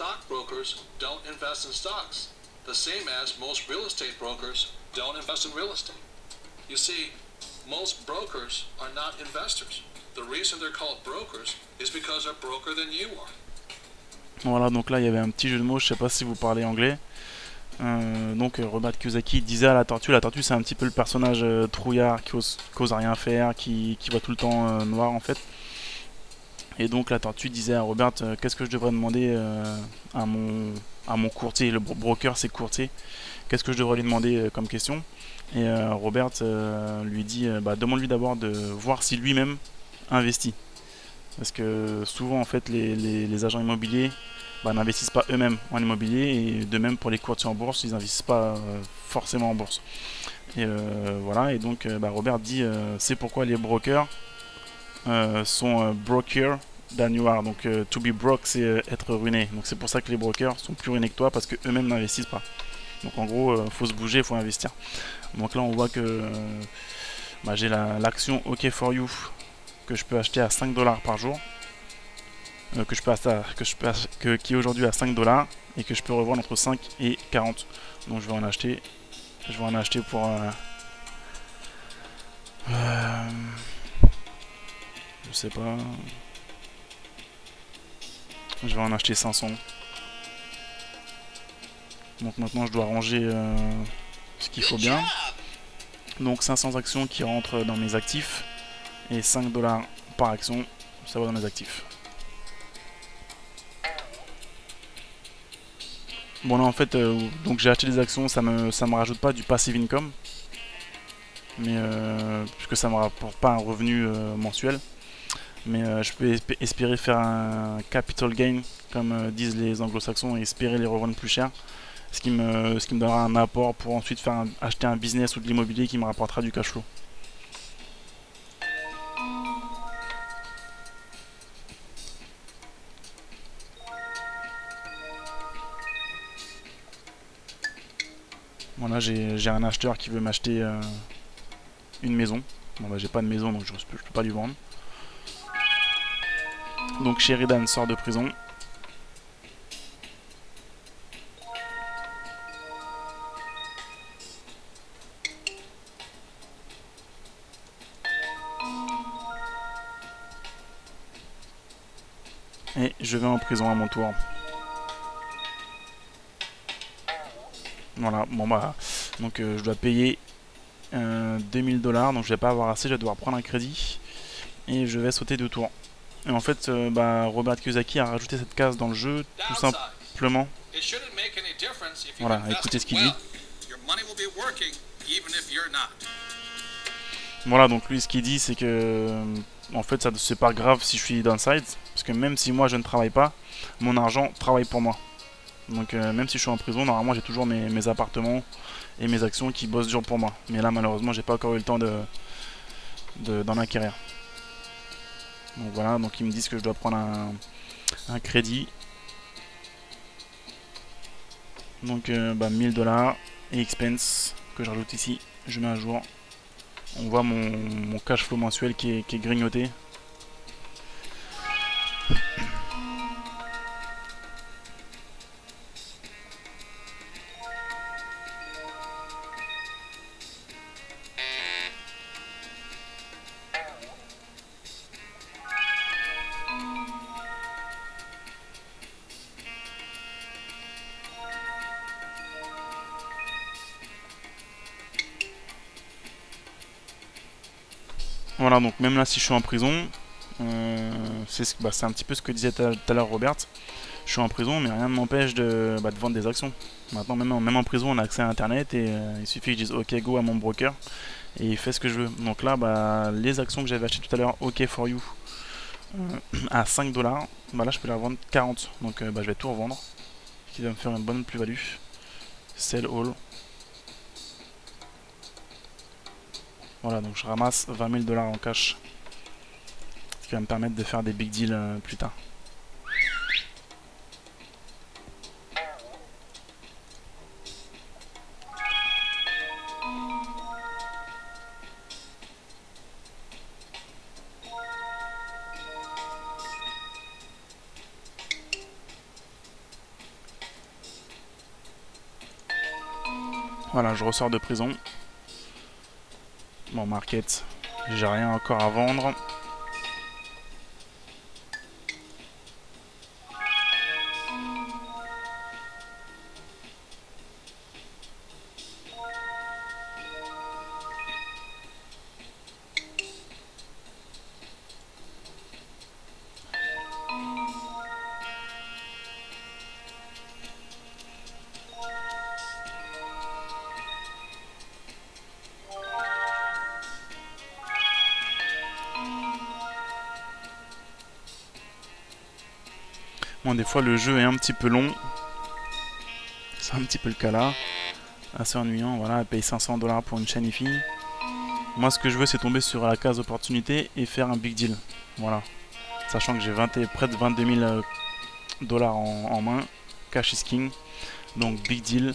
Stockbrokers don't invest in stocks, the same as most real estate brokers don't invest in real estate. You see, most brokers are not investors. The reason they're called brokers is because they're broker than you are. Voilà, donc là il y avait un petit jeu de mots, je sais pas si vous parlez anglais. Donc Robert Kiyosaki disait à la tortue c'est un petit peu le personnage trouillard qui ose rien faire, qui voit tout le temps noir en fait. Et donc la tortue disait à Robert qu'est-ce que je devrais demander à mon courtier, le broker c'est courtier, qu'est-ce que je devrais lui demander comme question. Et Robert lui dit bah, demande-lui d'abord de voir si lui-même investit. Parce que souvent en fait les agents immobiliers bah, n'investissent pas eux-mêmes en immobilier, et de même pour les courtiers en bourse, ils n'investissent pas forcément en bourse. Et voilà, et donc bah, Robert dit c'est pourquoi les brokers sont broker than you are. Donc to be broke c'est être ruiné. Donc c'est pour ça que les brokers sont plus ruinés que toi, parce que eux-mêmes n'investissent pas. Donc en gros faut se bouger, faut investir. Donc là on voit que bah, j'ai l'action OK for you que je peux acheter à 5 dollars par jour. Qui est aujourd'hui à 5 dollars et que je peux revendre entre 5 et 40. Donc je vais en acheter. Je vais en acheter pour je sais pas. Je vais en acheter 500. Donc maintenant je dois ranger ce qu'il faut bien. Donc 500 actions qui rentrent dans mes actifs et 5 dollars par action, ça va dans mes actifs. Bon là en fait donc j'ai acheté des actions, ça me rajoute pas du passive income, mais puisque ça me rapporte pas un revenu mensuel, mais je peux espérer faire un capital gain comme disent les anglo-saxons, et espérer les revendre plus cher, ce qui me donnera un apport pour ensuite acheter un business ou de l'immobilier qui me rapportera du cash flow. Voilà, j'ai un acheteur qui veut m'acheter une maison. Bon bah j'ai pas de maison, donc je peux pas lui vendre. Donc Sheridan sort de prison. Et je vais en prison à mon tour. Voilà, bon bah, donc je dois payer 2000 dollars, donc je vais pas avoir assez, je vais devoir prendre un crédit et je vais sauter 2 tours. Et en fait, bah, Robert Kiyosaki a rajouté cette case dans le jeu tout simplement. Voilà, écoutez ce qu'il dit. Voilà, donc lui ce qu'il dit c'est que en fait ça c'est pas grave si je suis downside, parce que même si moi je ne travaille pas, mon argent travaille pour moi. Donc même si je suis en prison, normalement j'ai toujours mes appartements et mes actions qui bossent dur pour moi. Mais là malheureusement j'ai pas encore eu le temps d'en acquérir. Donc voilà, donc ils me disent que je dois prendre un crédit. Donc bah, 1000 dollars et expense que je rajoute ici, je mets à jour. On voit mon cash flow mensuel qui est grignoté. Voilà, donc même là si je suis en prison, c'est un petit peu ce que disait tout à l'heure Robert. Je suis en prison, mais rien ne m'empêche de vendre des actions. Maintenant, même en prison, on a accès à Internet, et il suffit que je dise OK go à mon broker et il fait ce que je veux. Donc là, bah, les actions que j'avais achetées tout à l'heure, OK for you, à 5 dollars, bah là je peux les revendre 40. Donc bah, je vais tout revendre, ce qui va me faire une bonne plus-value. Sell all. Voilà, donc je ramasse 20 000 dollars en cash, ce qui va me permettre de faire des big deals plus tard. Voilà, je ressors de prison. Bon, market, j'ai rien encore à vendre. Bon, des fois le jeu est un petit peu long. C'est un petit peu le cas là. Assez ennuyant, voilà, elle paye 500 $ pour une shiny fille. Moi ce que je veux c'est tomber sur la case opportunité et faire un big deal. Voilà. Sachant que j'ai près de 22 000 $ en main. Cash is king. Donc big deal.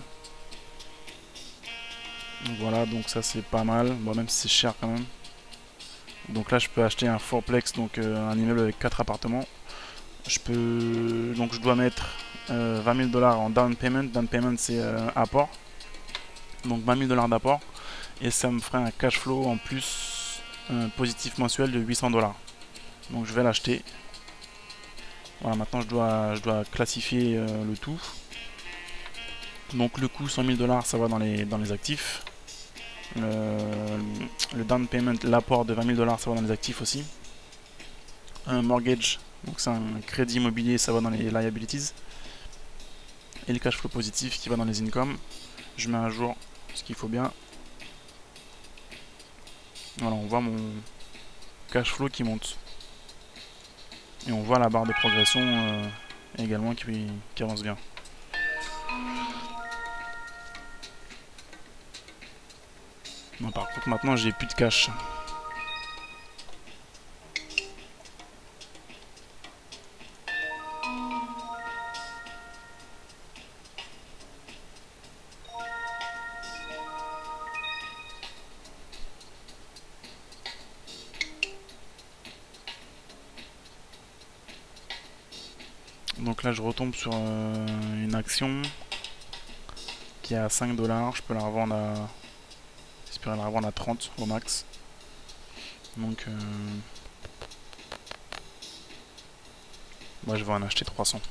Donc, voilà, donc ça c'est pas mal. Bon, même si c'est cher quand même. Donc là je peux acheter un fourplex, donc un immeuble avec 4 appartements. Donc je dois mettre 20 000 $ en down payment. Down payment c'est apport. Donc 20 000 $ d'apport. Et ça me ferait un cash flow en plus positif mensuel de 800 $. Donc je vais l'acheter. Voilà, maintenant je dois classifier le tout. Donc le coût 100 000 $, ça va dans les actifs. Le down payment, l'apport de 20 000 $, ça va dans les actifs aussi. Un mortgage, donc c'est un crédit immobilier, ça va dans les liabilities. Et le cash flow positif qui va dans les incomes. Je mets à jour ce qu'il faut bien. Voilà, on voit mon cash flow qui monte. Et on voit la barre de progression également qui avance bien. Non, par contre maintenant j'ai plus de cash. Donc là je retombe sur une action qui est à 5 $. Je peux la revendre à... J'espère la revendre à 30 au max. Donc moi je vais en acheter 300.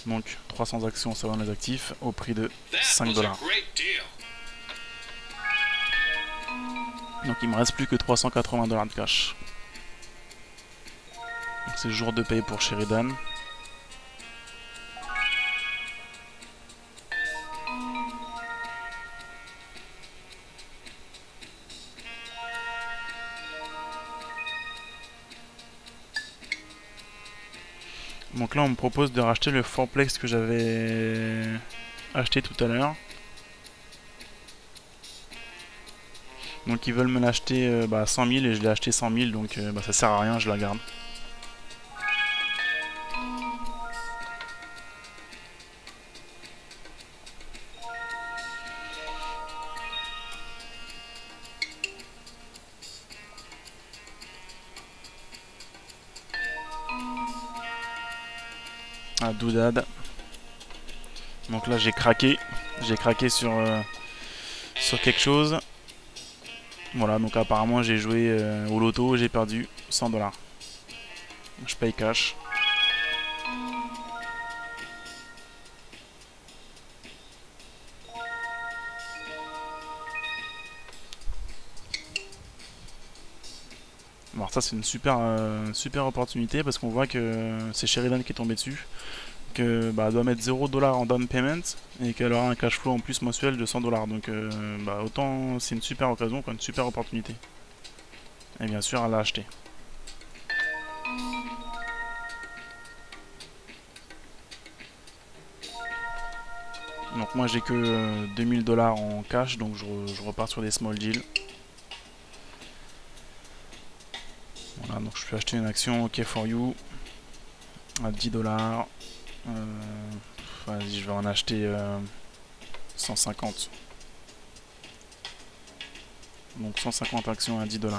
Donc 300 actions, ça va dans les actifs au prix de 5 $. Donc il me reste plus que 380 $ de cash. C'est jour de paye pour Sheridan. Donc là on me propose de racheter le fourplex que j'avais acheté tout à l'heure. Donc ils veulent me l'acheter 100 000 et je l'ai acheté 100 000, donc ça sert à rien, je la garde. Ah, Doudad. Donc là j'ai craqué sur quelque chose. Voilà, donc apparemment j'ai joué au loto, j'ai perdu 100 $. Je paye cash. Bon, alors ça c'est une super opportunité parce qu'on voit que c'est Sheridan qui est tombé dessus. Que elle doit mettre 0 $ en down payment et qu'elle aura un cash flow en plus mensuel de 100 $. Donc autant c'est une super occasion, une super opportunité. Et bien sûr elle l'a acheté. Donc moi j'ai que 2000 $ en cash, donc je repars sur des small deals. Voilà, donc je peux acheter une action OK for you à 10 $. Vas-y, je vais en acheter 150. Donc 150 actions à 10 $.